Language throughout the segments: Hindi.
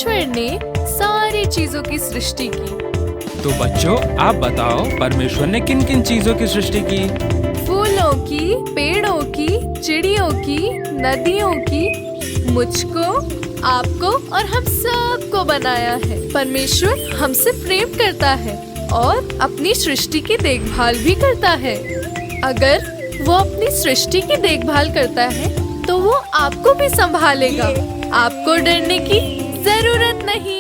परमेश्वर ने सारी चीजों की सृष्टि की। तो बच्चों, आप बताओ परमेश्वर ने किन किन चीजों की सृष्टि की? फूलों की, पेड़ों की, चिड़ियों की, नदियों की, मुझको, आपको और हम सबको बनाया है। परमेश्वर हमसे प्रेम करता है और अपनी सृष्टि की देखभाल भी करता है। अगर वो अपनी सृष्टि की देखभाल करता है तो वो आपको भी संभालेगा। आपको डरने की जरूरत नहीं।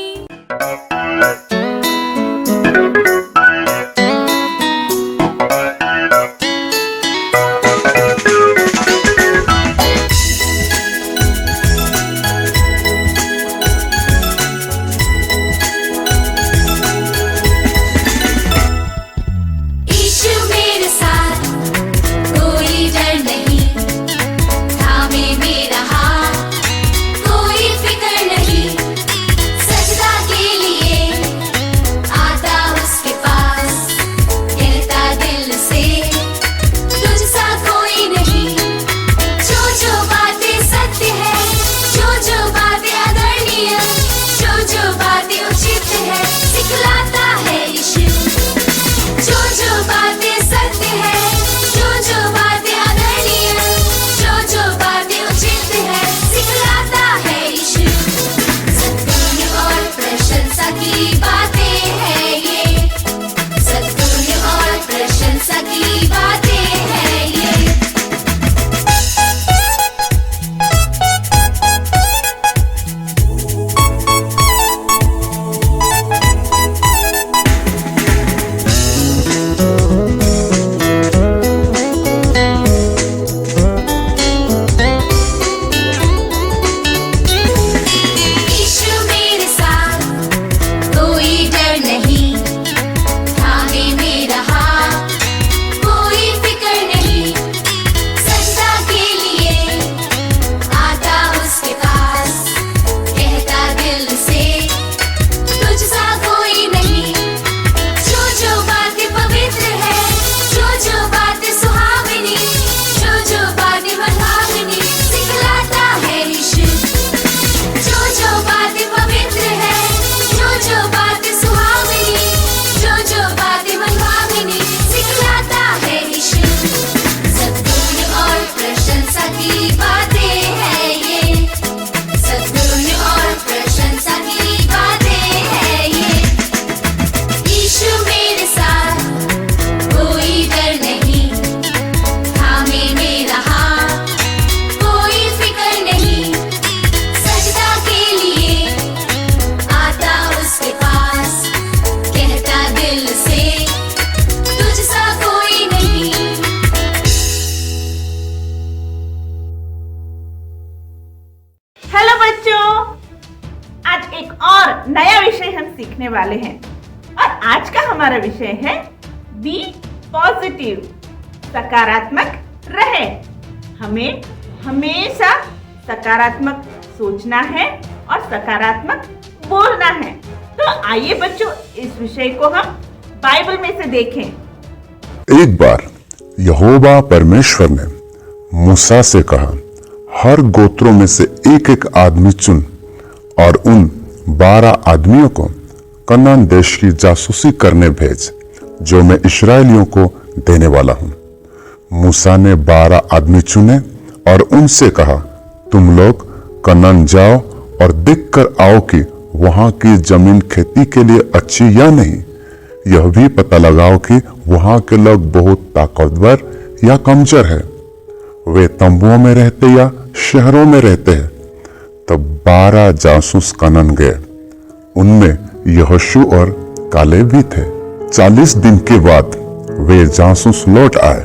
सीखने वाले हैं और आज का हमारा विषय है बी पॉजिटिव, सकारात्मक रहे। हमें हमेशा सकारात्मक सोचना है और सकारात्मक बोलना है। तो आइए बच्चों, इस विषय को हम बाइबल में से देखें। एक बार यहोवा परमेश्वर ने मूसा से कहा, हर गोत्रों में से एक एक आदमी चुन और उन 12 आदमियों को कनान देश की जासूसी करने भेज, जो मैं इस्राएलियों को देने वाला हूं। मूसा ने 12 आदमी चुने और उनसे कहा, तुम लोग कनान जाओ और देख कर आओ कि वहां की जमीन खेती के लिए अच्छी या नहीं। यह भी पता लगाओ कि वहां के लोग बहुत ताकतवर या कमजोर है, वे तंबुओं में रहते या शहरों में रहते हैं। तब 12 जासूस कनान गए, उनमें यहोशू और कालेब भी थे। 40 दिन के बाद वे जासूस लौट आए।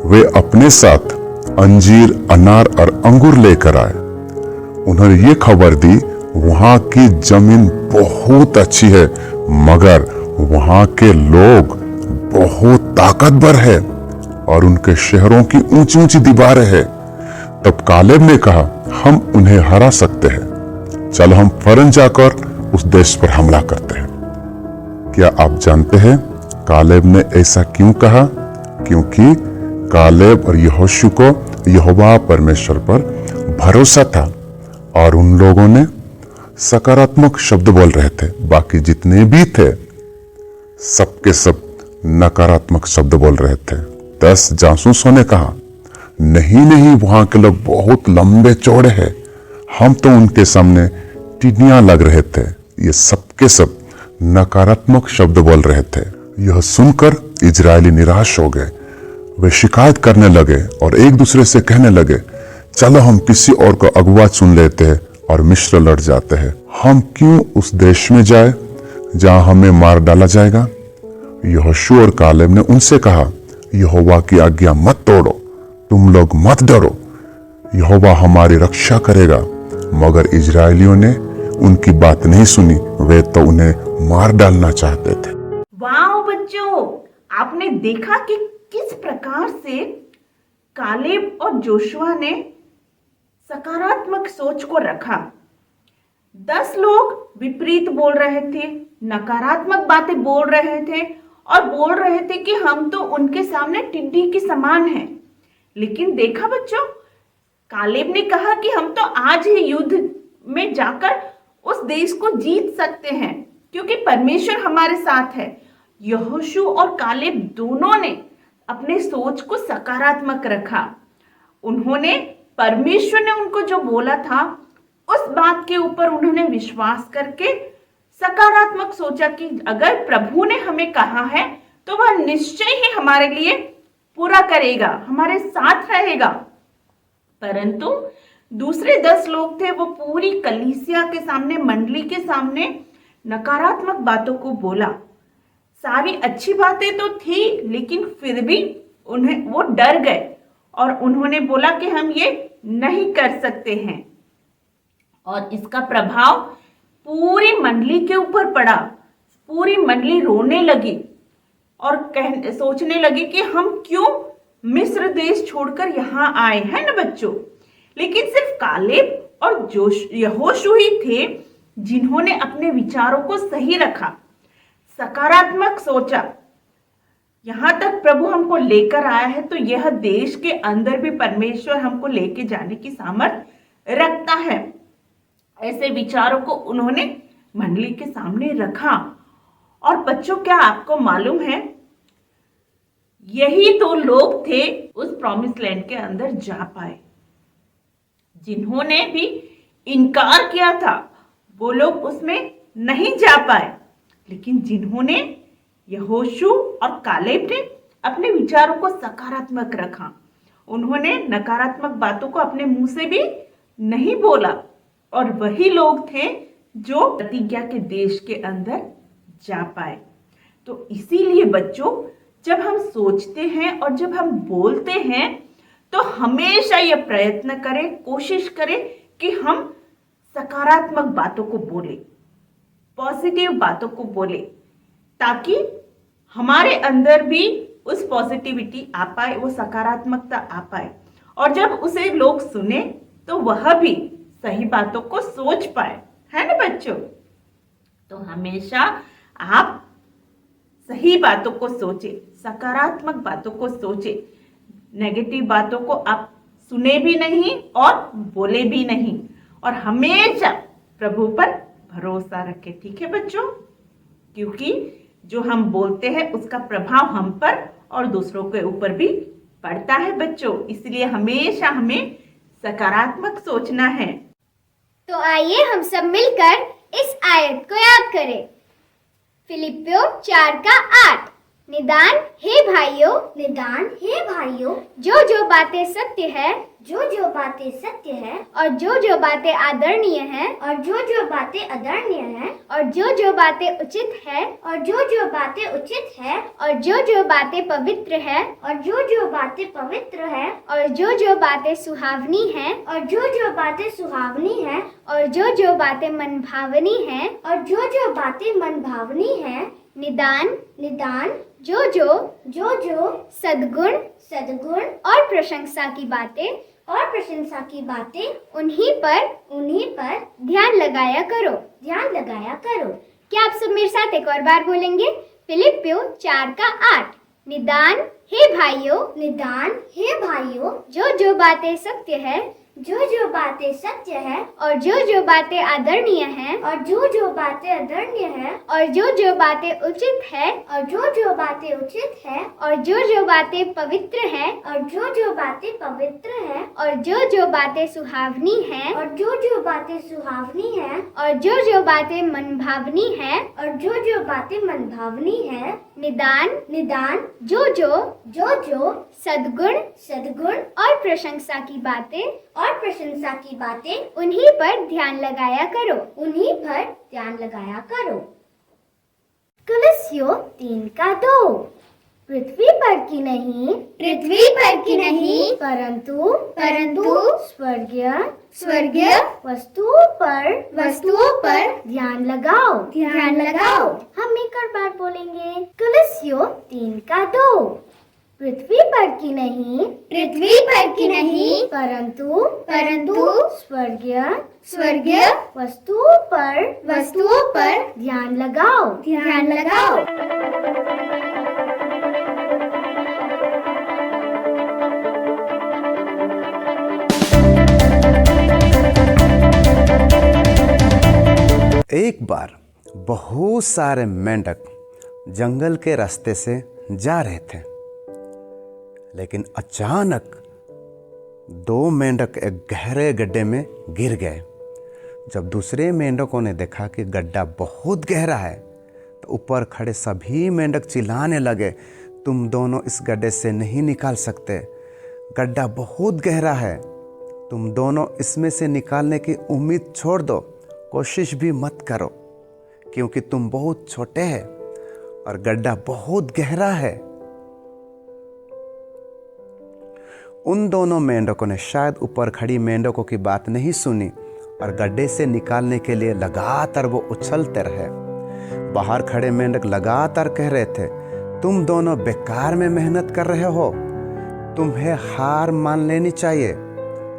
वे अपने साथ अंजीर, अनार और अंगूर लेकर आए। उन्होंने ये खबर दी, वहां की जमीन बहुत अच्छी है, मगर वहां के लोग बहुत ताकतवर है और उनके शहरों की ऊंची ऊंची दीवारें हैं। तब कालेब ने कहा, हम उन्हें हरा सकते हैं, चलो हम फौरन जाकर उस देश पर हमला करते हैं। क्या आप जानते हैं कालेब ने ऐसा क्यों कहा? क्योंकि कालेब और यहोशू को यहोवा परमेश्वर पर भरोसा था और उन लोगों ने सकारात्मक शब्द बोल रहे थे, बाकी जितने भी थे सबके सब नकारात्मक शब्द बोल रहे थे। 10 जासूसों ने कहा, नहीं, वहां के लोग बहुत लंबे चौड़े हैं, हम तो उनके सामने टिड्डियां लग रहे थे। ये सबके सब नकारात्मक शब्द बोल रहे थे। यह सुनकर इजरायली निराश हो गए। वे शिकायत करने लगे और एक दूसरे से कहने लगे, चलो हम किसी और को अगुवा चुन लेते हैं और मिस्र लौट जाते हैं। हम क्यों उस देश में जाए जहां हमें मार डाला जाएगा। यहोशू और कालेब ने उनसे कहा, यहोवा की आज्ञा मत तोड़ो, तुम लोग मत डरो, यहोवा हमारी रक्षा करेगा। मगर इजरायलियों ने उनकी बात नहीं सुनी, वे तो उन्हें मार डालना चाहते थे। वाह बच्चों, आपने देखा कि किस प्रकार से कालेब और जोशुआ ने सकारात्मक सोच को रखा। 10 लोग विपरीत बोल रहे थे, नकारात्मक बातें बोल रहे थे और बोल रहे थे कि हम तो उनके सामने टिड्डी के समान हैं। लेकिन देखा बच्चों, कालेब ने कहा कि हम तो आज ही युद्ध में जाकर उस देश को जीत सकते हैं क्योंकि परमेश्वर हमारे साथ है। यहोशू और कालेब दोनों ने अपने सोच को सकारात्मक रखा। उन्होंने परमेश्वर ने उनको जो बोला था उस बात के ऊपर उन्होंने विश्वास करके सकारात्मक सोचा कि अगर प्रभु ने हमें कहा है तो वह निश्चय ही हमारे लिए पूरा करेगा, हमारे साथ रहेगा। परंतु दूसरे 10 लोग थे, वो पूरी कलीसिया के सामने, मंडली के सामने नकारात्मक बातों को बोला। सारी अच्छी बातें तो थी लेकिन फिर भी वो डर गए और उन्होंने बोला कि हम ये नहीं कर सकते हैं। और इसका प्रभाव पूरी मंडली के ऊपर पड़ा। पूरी मंडली रोने लगी और सोचने लगी कि हम क्यों मिस्र देश छोड़कर यहाँ आए हैं ना बच्चों। लेकिन सिर्फ कालेब और यहोशू ही थे जिन्होंने अपने विचारों को सही रखा, सकारात्मक सोचा। यहाँ तक प्रभु हमको लेकर आया है तो यह देश के अंदर भी परमेश्वर हमको लेके जाने की सामर्थ्य रखता है। ऐसे विचारों को उन्होंने मंडली के सामने रखा। और बच्चों, क्या आपको मालूम है, यही तो लोग थे उस प्रॉमिस लैंड के अंदर जा पाए। जिन्होंने भी इनकार किया था वो लोग उसमें नहीं जा पाए। लेकिन जिन्होंने यहोशू और कालेब ने अपने विचारों को सकारात्मक रखा, उन्होंने नकारात्मक बातों को अपने मुंह से भी नहीं बोला, और वही लोग थे जो प्रतिज्ञा के देश के अंदर जा पाए। तो इसीलिए बच्चों, जब हम सोचते हैं और जब हम बोलते हैं तो हमेशा यह प्रयत्न करें, कोशिश करें कि हम सकारात्मक बातों को बोलें, पॉजिटिव बातों को बोलें, ताकि हमारे अंदर भी उस पॉजिटिविटी आ पाए, वो सकारात्मकता आ पाए। और जब उसे लोग सुने तो वह भी सही बातों को सोच पाए, है ना बच्चों। तो हमेशा आप सही बातों को सोचे, सकारात्मक बातों को सोचे, नेगेटिव बातों को आप सुने भी नहीं और बोले भी नहीं, और हमेशा प्रभु पर भरोसा रखें, ठीक है बच्चों। क्योंकि जो हम बोलते हैं उसका प्रभाव हम पर और दूसरों के ऊपर भी पड़ता है बच्चों। इसलिए हमेशा हमें सकारात्मक सोचना है। तो आइए हम सब मिलकर इस आयत को याद करें। फिलिपियों 4:8, निदान हे भाइयों, जो जो बातें सत्य है, और जो बातें आदरणीय हैं, और जो जो बातें उचित है, और जो बातें पवित्र है, और जो बातें सुहावनी हैं, और जो बातें मनभावनी हैं, निदान जो सद्गुण और प्रशंसा की बातें उन्हीं पर ध्यान लगाया करो। क्या आप सब मेरे साथ एक और बार बोलेंगे? फिलिपियों 4:8, निदान हे भाइयों, जो बातें सत्य है, जो बातें सत्य है और जो बातें आदरणीय हैं और जो बातें आदरणीय हैं और जो बातें उचित है और जो बातें उचित है और जो बातें पवित्र हैं और जो बातें पवित्र हैं और जो बातें सुहावनी हैं और जो बातें सुहावनी हैं और जो बातें मनभावनी हैं और जो बातें मनभावनी हैं निदान जो सद्गुण और प्रशंसा की बातें उन्हीं पर ध्यान लगाया करो। कुलस्यों 3:2 पृथ्वी पर की नहीं परंतु स्वर्गीय वस्तुओं पर ध्यान लगाओ। हम एक और बार बोलेंगे। कुलस्यों 3:2 पृथ्वी पर की नहीं परंतु स्वर्गीय वस्तुओं पर ध्यान लगाओ। एक बार बहुत सारे मेंढक जंगल के रास्ते से जा रहे थे, लेकिन अचानक 2 मेंढक एक गहरे गड्ढे में गिर गए। जब दूसरे मेंढकों ने देखा कि गड्ढा बहुत गहरा है, तो ऊपर खड़े सभी मेंढक चिल्लाने लगे, तुम दोनों इस गड्ढे से नहीं निकाल सकते, गड्ढा बहुत गहरा है, तुम दोनों इसमें से निकालने की उम्मीद छोड़ दो, कोशिश भी मत करो, क्योंकि तुम बहुत छोटे हैं और गड्ढा बहुत गहरा है। उन दोनों मेंढकों ने शायद ऊपर खड़ी मेंढकों की बात नहीं सुनी और गड्ढे से निकालने के लिए लगातार वो उछलते रहे। बाहर खड़े मेंढक लगातार कह रहे थे, तुम दोनों बेकार में मेहनत कर रहे हो, तुम्हें हार मान लेनी चाहिए,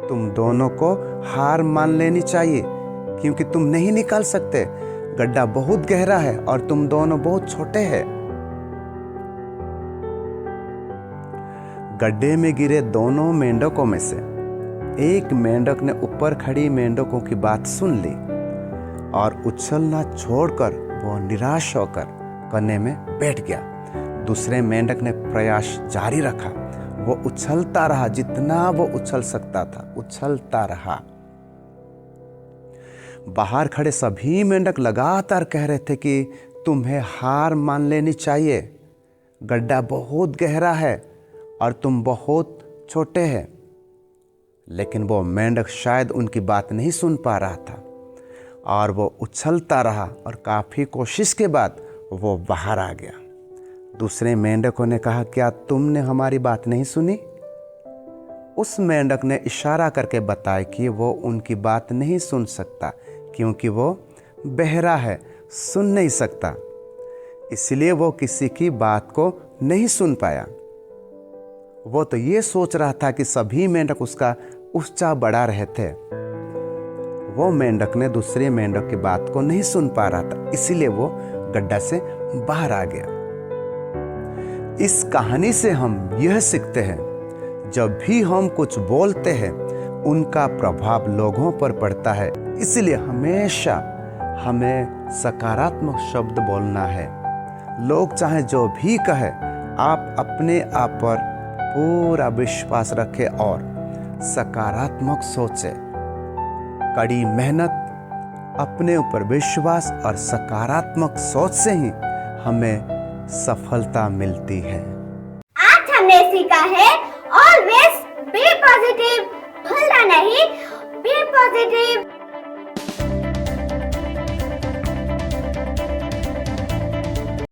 तुम दोनों को हार मान लेनी चाहिए, क्योंकि तुम नहीं निकाल सकते, गड्ढा बहुत गहरा है और तुम दोनों बहुत छोटे हैं। गड्ढे में गिरे दोनों मेंढकों में से एक मेंढक ने ऊपर खड़ी मेंढकों की बात सुन ली और उछलना छोड़कर वो निराश होकर कोने में बैठ गया। दूसरे मेंढक ने प्रयास जारी रखा, वो उछलता रहा, जितना वो उछल सकता था उछलता रहा। बाहर खड़े सभी मेंढक लगातार कह रहे थे कि तुम्हें हार मान लेनी चाहिए, गड्ढा बहुत गहरा है और तुम बहुत छोटे हैं। लेकिन वो मेंढक शायद उनकी बात नहीं सुन पा रहा था और वो उछलता रहा और काफ़ी कोशिश के बाद वो बाहर आ गया। दूसरे मेंढकों ने कहा, क्या तुमने हमारी बात नहीं सुनी? उस मेंढक ने इशारा करके बताया कि वो उनकी बात नहीं सुन सकता, क्योंकि वो बहरा है, सुन नहीं सकता, इसलिए वो किसी की बात को नहीं सुन पाया। वो तो ये सोच रहा था कि सभी मेंढक उसका उत्साह बढ़ा रहे थे। वो मेंढक ने दूसरे मेंढक की बात को नहीं सुन पा रहा था, इसीलिए वो गड्ढा से बाहर आ गया। इस कहानी से हम यह सीखते हैं, जब भी हम कुछ बोलते हैं उनका प्रभाव लोगों पर पड़ता है, इसलिए हमेशा हमें सकारात्मक शब्द बोलना है। लोग चाहे जो भी कहे, आप अपने आप पर पूरा विश्वास रखें और सकारात्मक सोचें। कड़ी मेहनत, अपने ऊपर विश्वास और सकारात्मक सोच से ही हमें सफलता मिलती है। आज हमने सीखा है ऑलवेज बी पॉजिटिव, भूलना नहीं, बी पॉजिटिव।